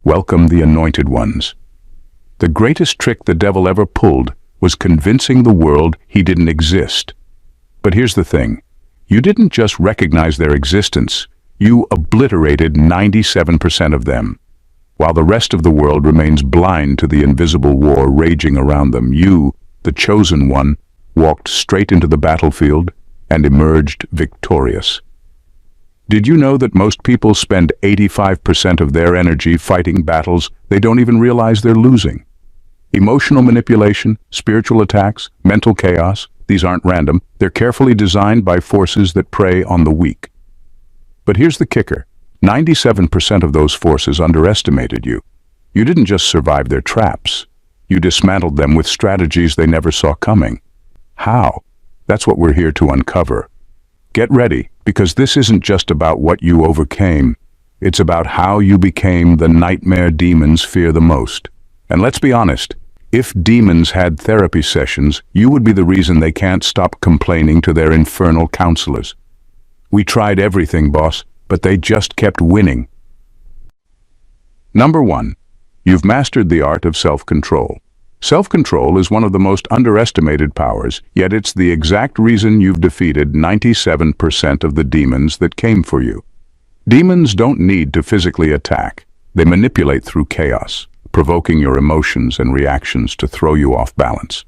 Welcome the anointed ones. The greatest trick the devil ever pulled was convincing the world he didn't exist. But here's the thing. You didn't just recognize their existence, you obliterated 97% of them. While the rest of the world remains blind to the invisible war raging around them, you, the chosen one, walked straight into the battlefield and emerged victorious. Did you know that most people spend 85% of their energy fighting battles they don't even realize they're losing? Emotional manipulation, spiritual attacks, mental chaos, these aren't random. They're carefully designed by forces that prey on the weak. But here's the kicker. 97% of those forces underestimated you. You didn't just survive their traps. You dismantled them with strategies they never saw coming. How? That's what we're here to uncover. Get ready, because this isn't just about what you overcame. It's about how you became the nightmare demons fear the most. And let's be honest, if demons had therapy sessions, you would be the reason they can't stop complaining to their infernal counselors. We tried everything, boss, but they just kept winning. Number 1. You've mastered the art of self-control. Self-control is one of the most underestimated powers, yet it's the exact reason you've defeated 97% of the demons that came for you. Demons don't need to physically attack. They manipulate through chaos, provoking your emotions and reactions to throw you off balance.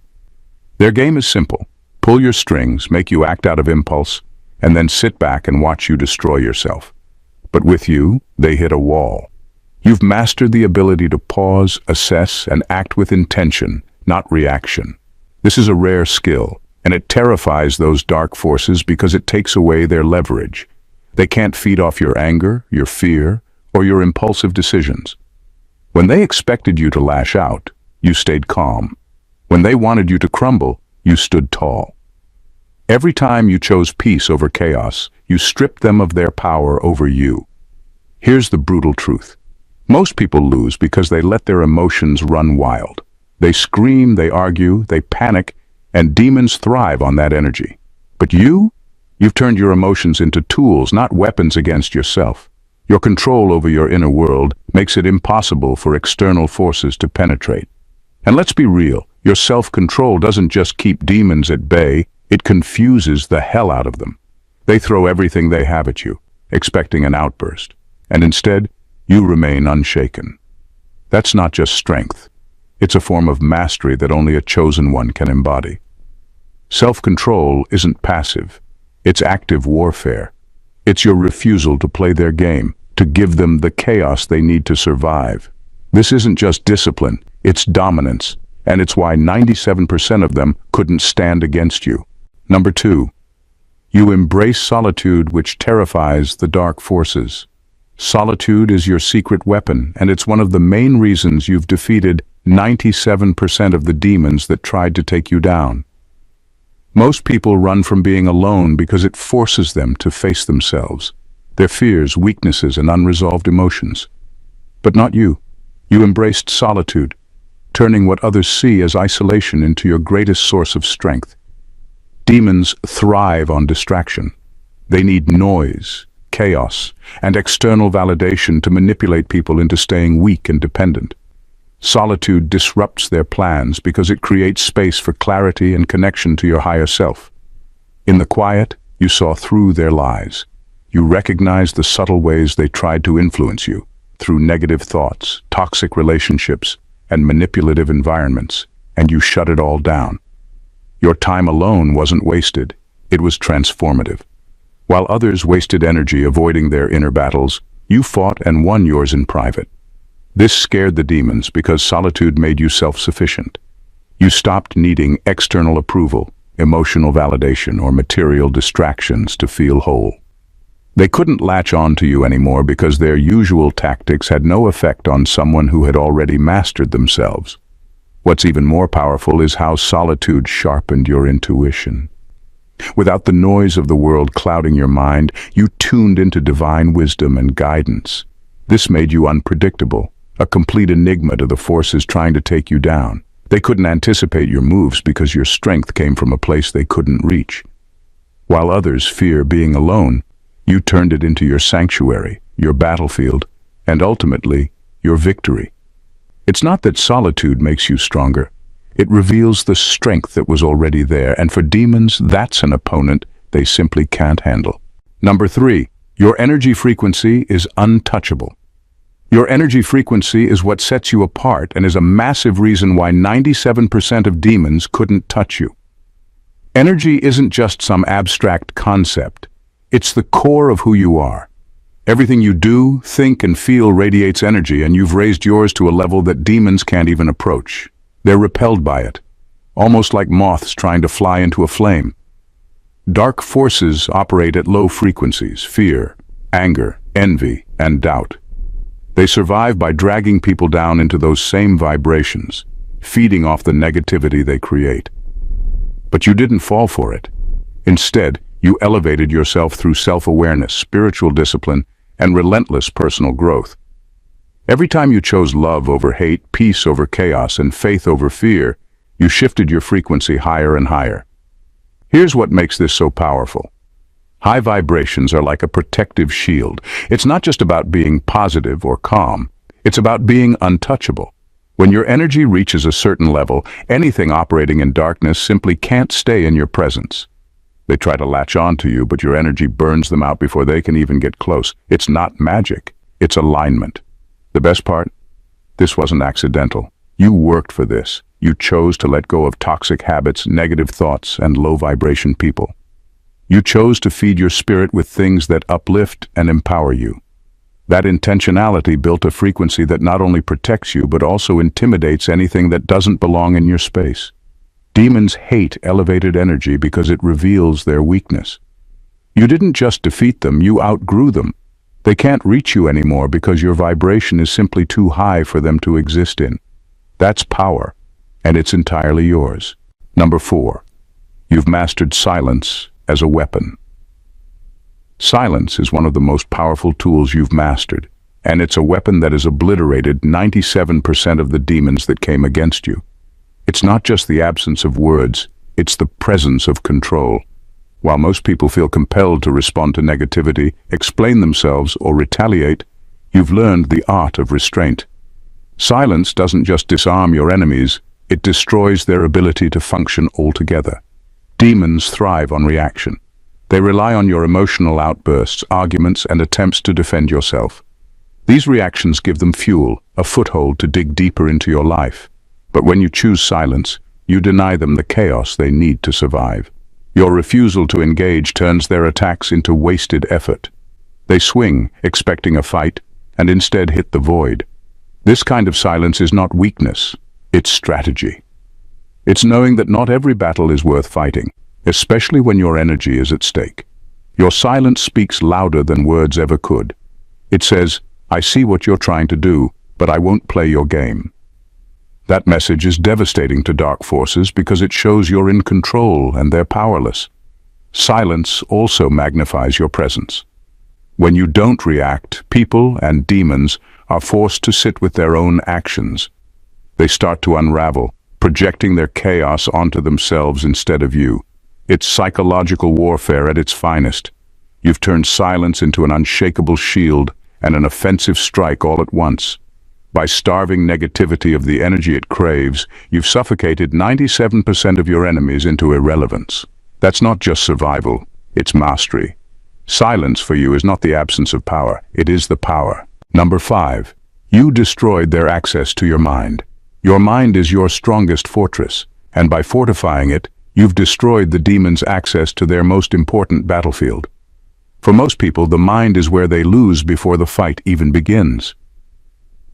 Their game is simple. Pull your strings, make you act out of impulse, and then sit back and watch you destroy yourself. But with you, they hit a wall. You've mastered the ability to pause, assess, and act with intention, not reaction. This is a rare skill, and it terrifies those dark forces because it takes away their leverage. They can't feed off your anger, your fear, or your impulsive decisions. When they expected you to lash out, you stayed calm. When they wanted you to crumble, you stood tall. Every time you chose peace over chaos, you stripped them of their power over you. Here's the brutal truth. Most people lose because they let their emotions run wild. They scream, they argue, they panic, and demons thrive on that energy. But you've turned your emotions into tools, not weapons against yourself. Your control over your inner world makes it impossible for external forces to penetrate. And let's be real, your self-control doesn't just keep demons at bay, it confuses the hell out of them. They throw everything they have at you, expecting an outburst. And instead, you remain unshaken. That's not just strength. It's a form of mastery that only a chosen one can embody. Self-control isn't passive. It's active warfare. It's your refusal to play their game, to give them the chaos they need to survive. This isn't just discipline, it's dominance, and it's why 97% of them couldn't stand against you. Number 2. You embrace solitude, which terrifies the dark forces. Solitude is your secret weapon, and it's one of the main reasons you've defeated 97% of the demons that tried to take you down. Most people run from being alone because it forces them to face themselves, their fears, weaknesses, and unresolved emotions. But not you. You embraced solitude, turning what others see as isolation into your greatest source of strength. Demons thrive on distraction. They need noise, chaos, and external validation to manipulate people into staying weak and dependent. Solitude disrupts their plans because it creates space for clarity and connection to your higher self. In the quiet, you saw through their lies. You recognized the subtle ways they tried to influence you, through negative thoughts, toxic relationships, and manipulative environments, and you shut it all down. Your time alone wasn't wasted, it was transformative. While others wasted energy avoiding their inner battles, you fought and won yours in private. This scared the demons because solitude made you self-sufficient. You stopped needing external approval, emotional validation, or material distractions to feel whole. They couldn't latch on to you anymore because their usual tactics had no effect on someone who had already mastered themselves. What's even more powerful is how solitude sharpened your intuition. Without the noise of the world clouding your mind, you tuned into divine wisdom and guidance. This made you unpredictable, a complete enigma to the forces trying to take you down. They couldn't anticipate your moves because your strength came from a place they couldn't reach. While others fear being alone, you turned it into your sanctuary, your battlefield, and ultimately, your victory. It's not that solitude makes you stronger. It reveals the strength that was already there, and for demons, that's an opponent they simply can't handle. Number 3, your energy frequency is untouchable. Your energy frequency is what sets you apart and is a massive reason why 97% of demons couldn't touch you. Energy isn't just some abstract concept. It's the core of who you are. Everything you do, think, and feel radiates energy, and you've raised yours to a level that demons can't even approach. They're repelled by it, almost like moths trying to fly into a flame. Dark forces operate at low frequencies: fear, anger, envy, and doubt. They survive by dragging people down into those same vibrations, feeding off the negativity they create. But you didn't fall for it. Instead, you elevated yourself through self-awareness, spiritual discipline, and relentless personal growth. Every time you chose love over hate, peace over chaos, and faith over fear, you shifted your frequency higher and higher. Here's what makes this so powerful. High vibrations are like a protective shield. It's not just about being positive or calm. It's about being untouchable. When your energy reaches a certain level, anything operating in darkness simply can't stay in your presence. They try to latch on to you, but your energy burns them out before they can even get close. It's not magic. It's alignment. The best part? This wasn't accidental. You worked for this. You chose to let go of toxic habits, negative thoughts, and low-vibration people. You chose to feed your spirit with things that uplift and empower you. That intentionality built a frequency that not only protects you, but also intimidates anything that doesn't belong in your space. Demons hate elevated energy because it reveals their weakness. You didn't just defeat them, you outgrew them. They can't reach you anymore because your vibration is simply too high for them to exist in. That's power, and it's entirely yours. Number 4, you've mastered silence as a weapon. Silence is one of the most powerful tools you've mastered, and it's a weapon that has obliterated 97% of the demons that came against you. It's not just the absence of words, it's the presence of control. While most people feel compelled to respond to negativity, explain themselves, or retaliate, you've learned the art of restraint. Silence doesn't just disarm your enemies, it destroys their ability to function altogether. Demons thrive on reaction. They rely on your emotional outbursts, arguments, and attempts to defend yourself. These reactions give them fuel, a foothold to dig deeper into your life. But when you choose silence, you deny them the chaos they need to survive. Your refusal to engage turns their attacks into wasted effort. They swing, expecting a fight, and instead hit the void. This kind of silence is not weakness, it's strategy. It's knowing that not every battle is worth fighting, especially when your energy is at stake. Your silence speaks louder than words ever could. It says, "I see what you're trying to do, but I won't play your game." That message is devastating to dark forces because it shows you're in control and they're powerless. Silence also magnifies your presence. When you don't react, people and demons are forced to sit with their own actions. They start to unravel, projecting their chaos onto themselves instead of you. It's psychological warfare at its finest. You've turned silence into an unshakable shield and an offensive strike all at once. By starving negativity of the energy it craves, you've suffocated 97% of your enemies into irrelevance. That's not just survival, it's mastery. Silence for you is not the absence of power, it is the power. Number 5, you destroyed their access to your mind. Your mind is your strongest fortress, and by fortifying it, you've destroyed the demons' access to their most important battlefield. For most people, the mind is where they lose before the fight even begins.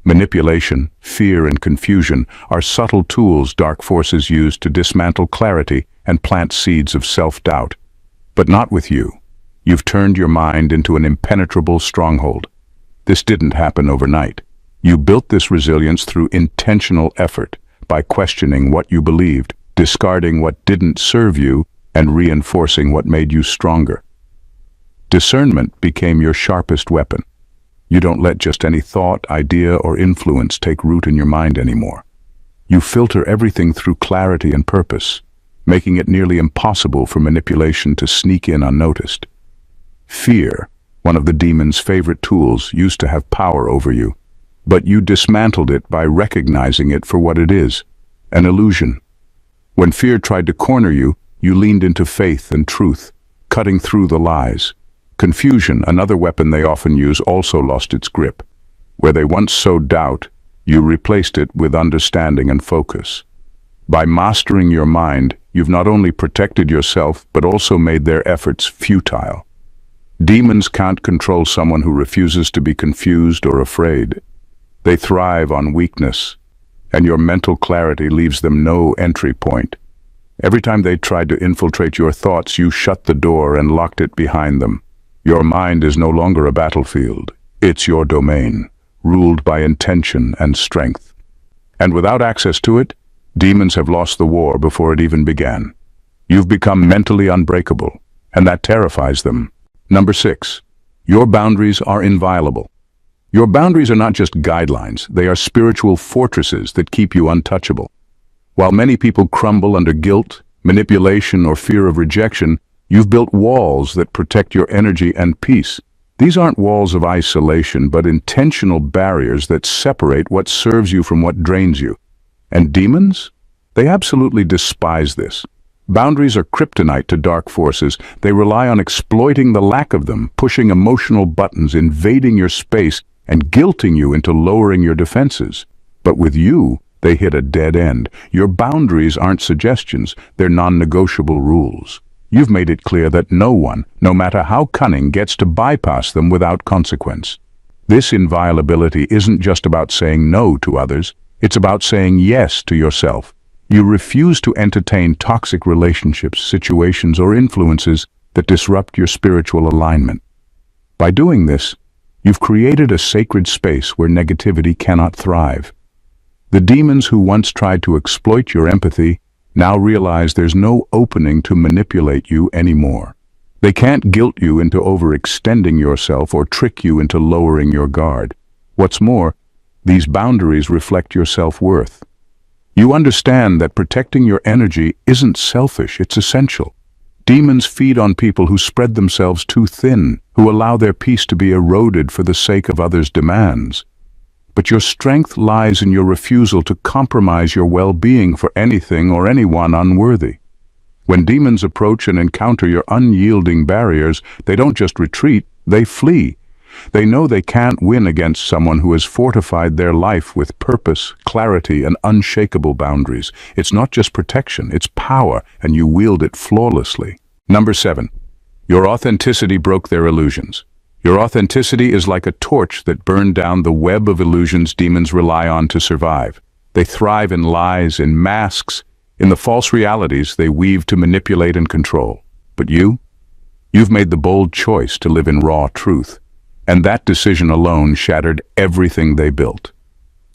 Manipulation, fear, and confusion are subtle tools dark forces use to dismantle clarity and plant seeds of self-doubt. But not with you. You've turned your mind into an impenetrable stronghold. This didn't happen overnight. You built this resilience through intentional effort, by questioning what you believed, discarding what didn't serve you, and reinforcing what made you stronger. Discernment became your sharpest weapon. You don't let just any thought, idea, or influence take root in your mind anymore. You filter everything through clarity and purpose, making it nearly impossible for manipulation to sneak in unnoticed. Fear, one of the demon's favorite tools, used to have power over you. but you dismantled it by recognizing it for what it is, an illusion. When fear tried to corner you, you leaned into faith and truth, cutting through the lies. Confusion, another weapon they often use, also lost its grip. Where they once sowed doubt, you replaced it with understanding and focus. By mastering your mind, you've not only protected yourself, but also made their efforts futile. Demons can't control someone who refuses to be confused or afraid. They thrive on weakness, and your mental clarity leaves them no entry point. Every time they tried to infiltrate your thoughts, you shut the door and locked it behind them. Your mind is no longer a battlefield. It's your domain, ruled by intention and strength. And without access to it, demons have lost the war before it even began. You've become mentally unbreakable, and that terrifies them. Number 6, your boundaries are inviolable. Your boundaries are not just guidelines, they are spiritual fortresses that keep you untouchable. While many people crumble under guilt, manipulation, or fear of rejection, you've built walls that protect your energy and peace. These aren't walls of isolation, but intentional barriers that separate what serves you from what drains you. And demons? They absolutely despise this. Boundaries are kryptonite to dark forces. They rely on exploiting the lack of them, pushing emotional buttons, invading your space, and guilting you into lowering your defenses. But with you, they hit a dead end. Your boundaries aren't suggestions, they're non-negotiable rules. You've made it clear that no one, no matter how cunning, gets to bypass them without consequence. This inviolability isn't just about saying no to others, it's about saying yes to yourself. You refuse to entertain toxic relationships, situations, or influences that disrupt your spiritual alignment. By doing this, you've created a sacred space where negativity cannot thrive. The demons who once tried to exploit your empathy now realize there's no opening to manipulate you anymore. They can't guilt you into overextending yourself or trick you into lowering your guard. What's more, these boundaries reflect your self-worth. You understand that protecting your energy isn't selfish, it's essential. Demons feed on people who spread themselves too thin, who allow their peace to be eroded for the sake of others' demands. But your strength lies in your refusal to compromise your well-being for anything or anyone unworthy. When demons approach and encounter your unyielding barriers, they don't just retreat, they flee. They know they can't win against someone who has fortified their life with purpose, clarity, and unshakable boundaries. It's not just protection, it's power, and you wield it flawlessly. Number 7, your authenticity broke their illusions. Your authenticity is like a torch that burned down the web of illusions demons rely on to survive. They thrive in lies, in masks, in the false realities they weave to manipulate and control. But you've made the bold choice to live in raw truth. And that decision alone shattered everything they built.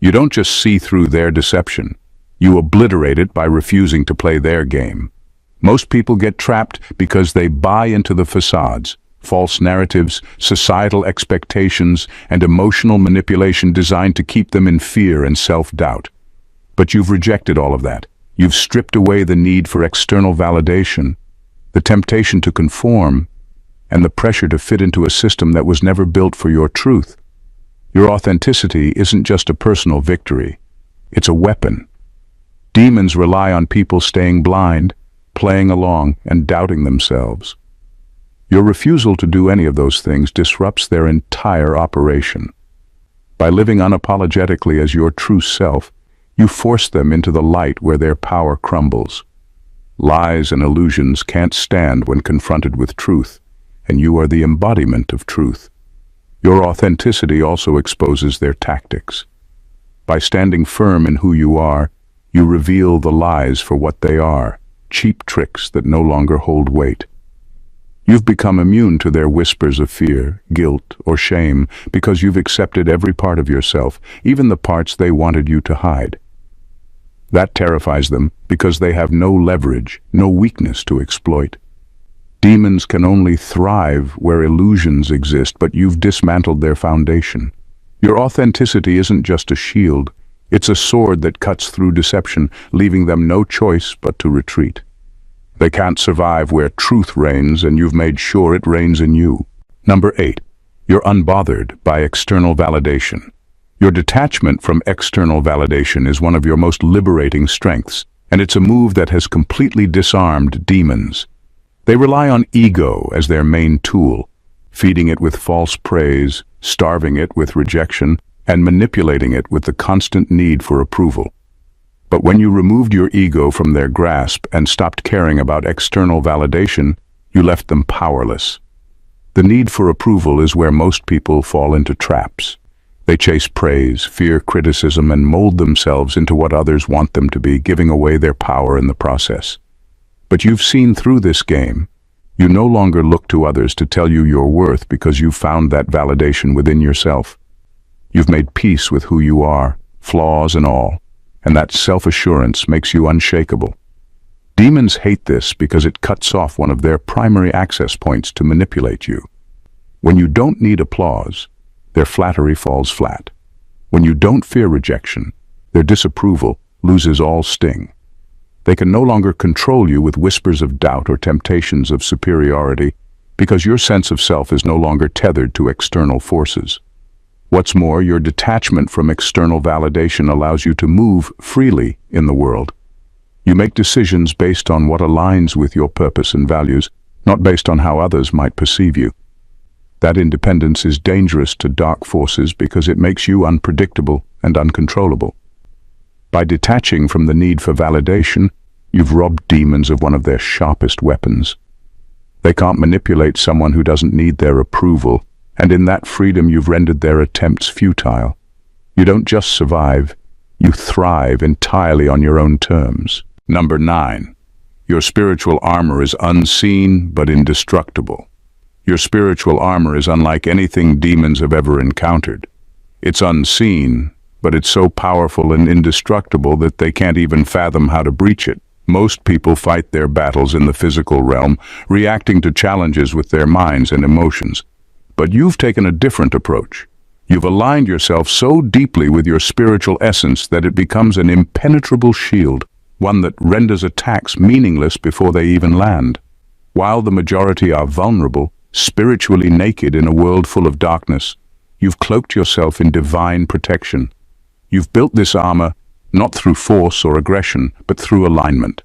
You don't just see through their deception, you obliterate it by refusing to play their game. Most people get trapped because they buy into the facades, false narratives, societal expectations, and emotional manipulation designed to keep them in fear and self-doubt. But you've rejected all of that. You've stripped away the need for external validation, the temptation to conform, and the pressure to fit into a system that was never built for your truth. Your authenticity isn't just a personal victory, it's a weapon. Demons rely on people staying blind, playing along, and doubting themselves. Your refusal to do any of those things disrupts their entire operation. By living unapologetically as your true self, you force them into the light where their power crumbles. Lies and illusions can't stand when confronted with truth, and you are the embodiment of truth. Your authenticity also exposes their tactics. By standing firm in who you are, you reveal the lies for what they are, cheap tricks that no longer hold weight. You've become immune to their whispers of fear, guilt, or shame because you've accepted every part of yourself, even the parts they wanted you to hide. That terrifies them because they have no leverage, no weakness to exploit. Demons can only thrive where illusions exist, but you've dismantled their foundation. Your authenticity isn't just a shield, it's a sword that cuts through deception, leaving them no choice but to retreat. They can't survive where truth reigns, and you've made sure it reigns in you. Number 8, you're unbothered by external validation. Your detachment from external validation is one of your most liberating strengths, and it's a move that has completely disarmed demons. They rely on ego as their main tool, feeding it with false praise, starving it with rejection, and manipulating it with the constant need for approval. But when you removed your ego from their grasp and stopped caring about external validation, you left them powerless. The need for approval is where most people fall into traps. They chase praise, fear criticism, and mold themselves into what others want them to be, giving away their power in the process. But you've seen through this game. You no longer look to others to tell you your worth because you've found that validation within yourself. You've made peace with who you are, flaws and all, and that self-assurance makes you unshakable. Demons hate this because it cuts off one of their primary access points to manipulate you. When you don't need applause, their flattery falls flat. When you don't fear rejection, their disapproval loses all sting. They can no longer control you with whispers of doubt or temptations of superiority because your sense of self is no longer tethered to external forces. What's more, your detachment from external validation allows you to move freely in the world. You make decisions based on what aligns with your purpose and values, not based on how others might perceive you. That independence is dangerous to dark forces because it makes you unpredictable and uncontrollable. By detaching from the need for validation, you've robbed demons of one of their sharpest weapons. They can't manipulate someone who doesn't need their approval, and in that freedom you've rendered their attempts futile. You don't just survive, you thrive entirely on your own terms. Number 9. Your spiritual armor is unseen but indestructible. Your spiritual armor is unlike anything demons have ever encountered. It's unseen, but it's so powerful and indestructible that they can't even fathom how to breach it. Most people fight their battles in the physical realm, reacting to challenges with their minds and emotions. But you've taken a different approach. You've aligned yourself so deeply with your spiritual essence that it becomes an impenetrable shield, one that renders attacks meaningless before they even land. While the majority are vulnerable, spiritually naked in a world full of darkness, you've cloaked yourself in divine protection. You've built this armor not through force or aggression, but through alignment.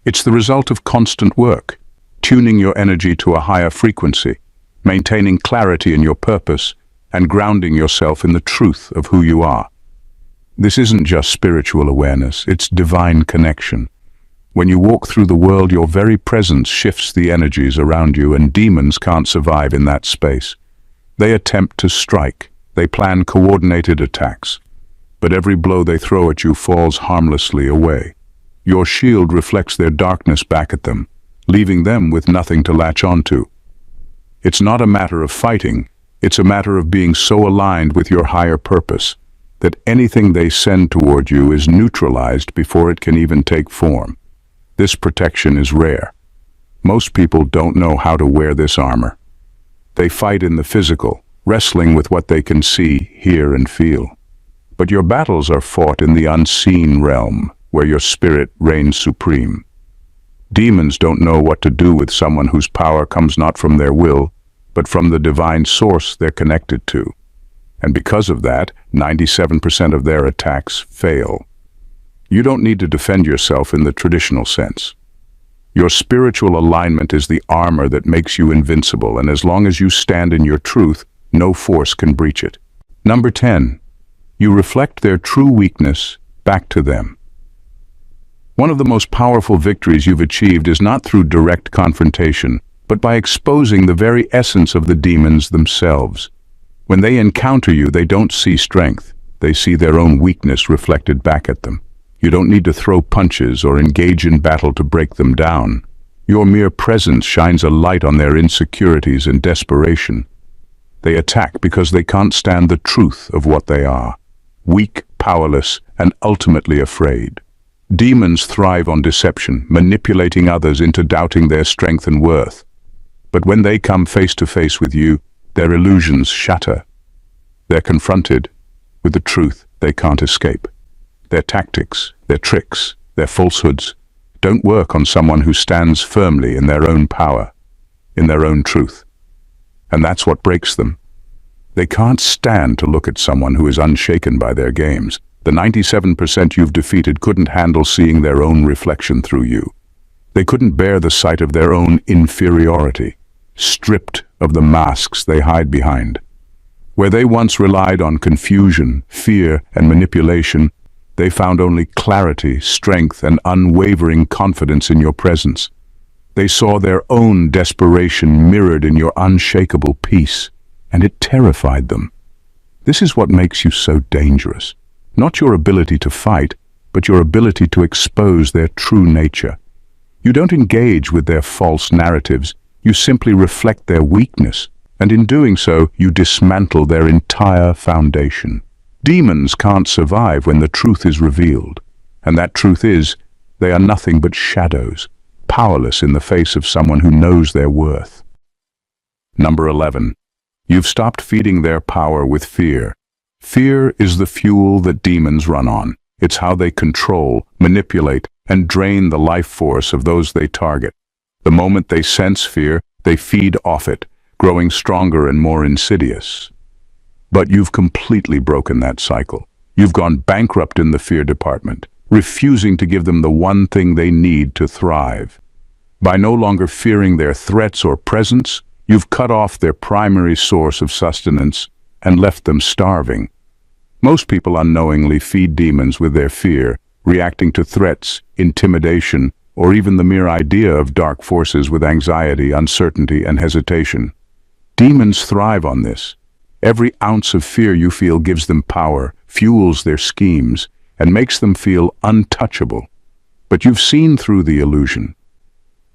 It's the result of constant work, tuning your energy to a higher frequency, maintaining clarity in your purpose, and grounding yourself in the truth of who you are. This isn't just spiritual awareness, it's divine connection. When you walk through the world, your very presence shifts the energies around you, and demons can't survive in that space. They attempt to strike, they plan coordinated attacks, but every blow they throw at you falls harmlessly away. Your shield reflects their darkness back at them, leaving them with nothing to latch onto. It's not a matter of fighting, it's a matter of being so aligned with your higher purpose that anything they send toward you is neutralized before it can even take form. This protection is rare. Most people don't know how to wear this armor. They fight in the physical, wrestling with what they can see, hear, and feel. But your battles are fought in the unseen realm, where your spirit reigns supreme. Demons don't know what to do with someone whose power comes not from their will, but from the divine source they're connected to. And because of that, 97% of their attacks fail. You don't need to defend yourself in the traditional sense. Your spiritual alignment is the armor that makes you invincible, and as long as you stand in your truth, no force can breach it. Number 10. You reflect their true weakness back to them. One of the most powerful victories you've achieved is not through direct confrontation, but by exposing the very essence of the demons themselves. When they encounter you, they don't see strength. They see their own weakness reflected back at them. You don't need to throw punches or engage in battle to break them down. Your mere presence shines a light on their insecurities and desperation. They attack because they can't stand the truth of what they are. Weak, powerless, and ultimately afraid. Demons thrive on deception, manipulating others into doubting their strength and worth. But when they come face to face with you, their illusions shatter. They're confronted with the truth they can't escape. Their tactics, their tricks, their falsehoods don't work on someone who stands firmly in their own power, in their own truth. And that's what breaks them. They can't stand to look at someone who is unshaken by their games. The 97% you've defeated couldn't handle seeing their own reflection through you. They couldn't bear the sight of their own inferiority, stripped of the masks they hide behind. Where they once relied on confusion, fear, and manipulation, they found only clarity, strength, and unwavering confidence in your presence. They saw their own desperation mirrored in your unshakable peace, and it terrified them. This is what makes you so dangerous. Not your ability to fight, but your ability to expose their true nature. You don't engage with their false narratives, you simply reflect their weakness, and in doing so, you dismantle their entire foundation. Demons can't survive when the truth is revealed, and that truth is, they are nothing but shadows, powerless in the face of someone who knows their worth. Number 11. You've stopped feeding their power with fear. Fear is the fuel that demons run on. It's how they control, manipulate, and drain the life force of those they target. The moment they sense fear, they feed off it, growing stronger and more insidious. But you've completely broken that cycle. You've gone bankrupt in the fear department, refusing to give them the one thing they need to thrive. By no longer fearing their threats or presence, you've cut off their primary source of sustenance and left them starving. Most people unknowingly feed demons with their fear, reacting to threats, intimidation, or even the mere idea of dark forces with anxiety, uncertainty, and hesitation. Demons thrive on this. Every ounce of fear you feel gives them power, fuels their schemes, and makes them feel untouchable. But you've seen through the illusion.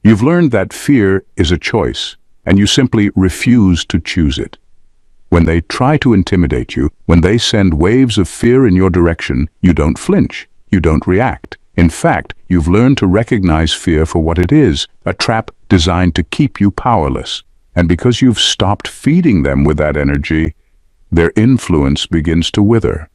You've learned that fear is a choice, and you simply refuse to choose it. When they try to intimidate you, when they send waves of fear in your direction, you don't flinch, you don't react. In fact, you've learned to recognize fear for what it is, a trap designed to keep you powerless. And because you've stopped feeding them with that energy, their influence begins to wither.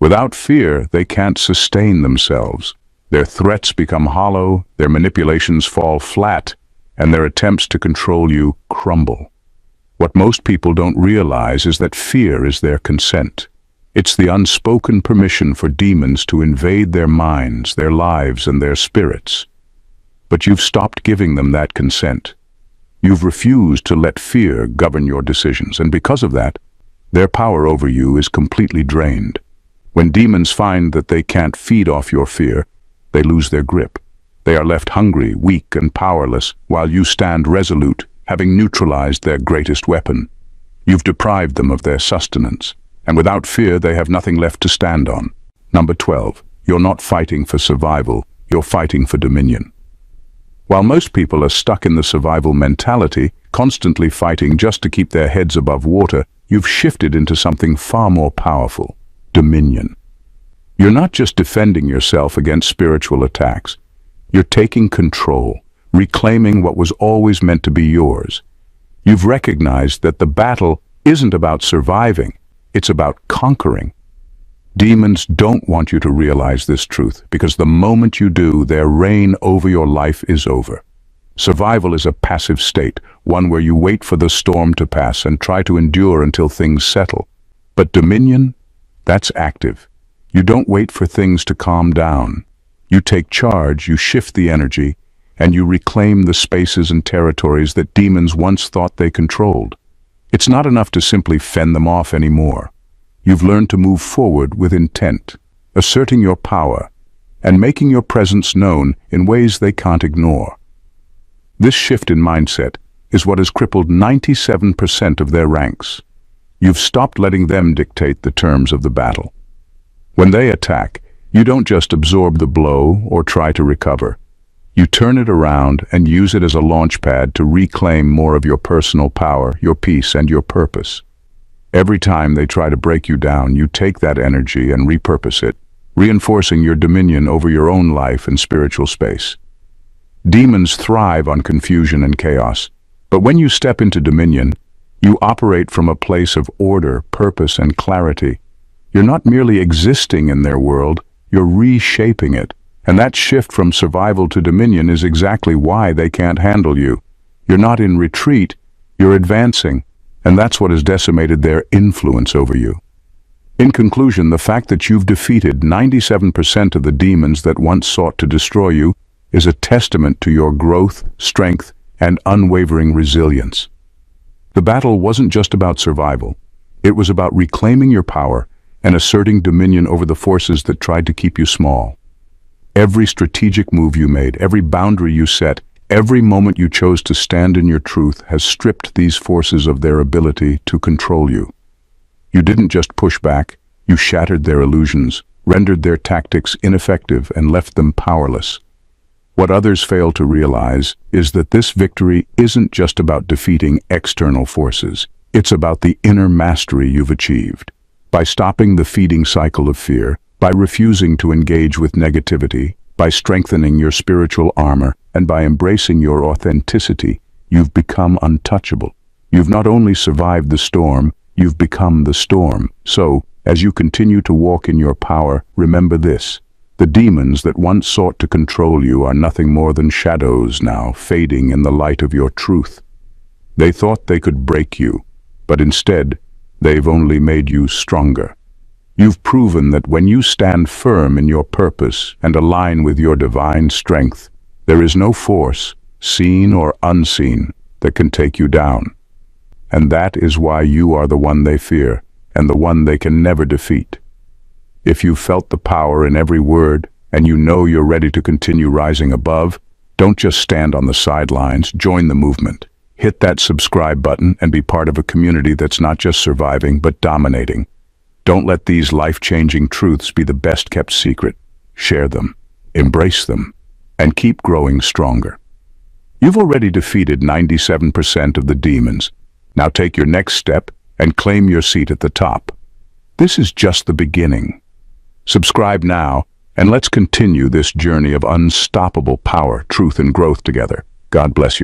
Without fear, they can't sustain themselves. Their threats become hollow, their manipulations fall flat, and their attempts to control you crumble. What most people don't realize is that fear is their consent. It's the unspoken permission for demons to invade their minds, their lives, and their spirits. But you've stopped giving them that consent. You've refused to let fear govern your decisions, and because of that, their power over you is completely drained. When demons find that they can't feed off your fear, they lose their grip. They are left hungry, weak, and powerless, while you stand resolute, having neutralized their greatest weapon. You've deprived them of their sustenance, and without fear they have nothing left to stand on. Number 12. You're not fighting for survival, you're fighting for dominion. While most people are stuck in the survival mentality, constantly fighting just to keep their heads above water, you've shifted into something far more powerful: dominion. You're not just defending yourself against spiritual attacks. You're taking control, reclaiming what was always meant to be yours. You've recognized that the battle isn't about surviving, it's about conquering. Demons don't want you to realize this truth, because the moment you do, their reign over your life is over. Survival is a passive state, one where you wait for the storm to pass and try to endure until things settle. But dominion, that's active. You don't wait for things to calm down. You take charge, you shift the energy, and you reclaim the spaces and territories that demons once thought they controlled. It's not enough to simply fend them off anymore. You've learned to move forward with intent, asserting your power, and making your presence known in ways they can't ignore. This shift in mindset is what has crippled 97% of their ranks. You've stopped letting them dictate the terms of the battle. When they attack, you don't just absorb the blow or try to recover. You turn it around and use it as a launch pad to reclaim more of your personal power, your peace, and your purpose. Every time they try to break you down, you take that energy and repurpose it, reinforcing your dominion over your own life and spiritual space. Demons thrive on confusion and chaos, but when you step into dominion, you operate from a place of order, purpose, and clarity. You're not merely existing in their world, you're reshaping it. And that shift from survival to dominion is exactly why they can't handle you. You're not in retreat, you're advancing. and that's what has decimated their influence over you. In conclusion, the fact that you've defeated 97% of the demons that once sought to destroy you is a testament to your growth, strength, and unwavering resilience. The battle wasn't just about survival. It was about reclaiming your power and asserting dominion over the forces that tried to keep you small. Every strategic move you made, every boundary you set, every moment you chose to stand in your truth has stripped these forces of their ability to control you. You didn't just push back, you shattered their illusions, rendered their tactics ineffective, and left them powerless. What others fail to realize is that this victory isn't just about defeating external forces. It's about the inner mastery you've achieved. By stopping the feeding cycle of fear, by refusing to engage with negativity, by strengthening your spiritual armor, and by embracing your authenticity, you've become untouchable. You've not only survived the storm, you've become the storm. So, as you continue to walk in your power, remember this. The demons that once sought to control you are nothing more than shadows now, fading in the light of your truth. They thought they could break you, but instead, they've only made you stronger. You've proven that when you stand firm in your purpose and align with your divine strength, there is no force, seen or unseen, that can take you down. And that is why you are the one they fear, and the one they can never defeat. If you felt the power in every word, and you know you're ready to continue rising above, don't just stand on the sidelines, join the movement. Hit that subscribe button and be part of a community that's not just surviving, but dominating. Don't let these life-changing truths be the best-kept secret. Share them, embrace them, and keep growing stronger. You've already defeated 97% of the demons. Now take your next step and claim your seat at the top. This is just the beginning. Subscribe now, and let's continue this journey of unstoppable power, truth, and growth together. God bless you.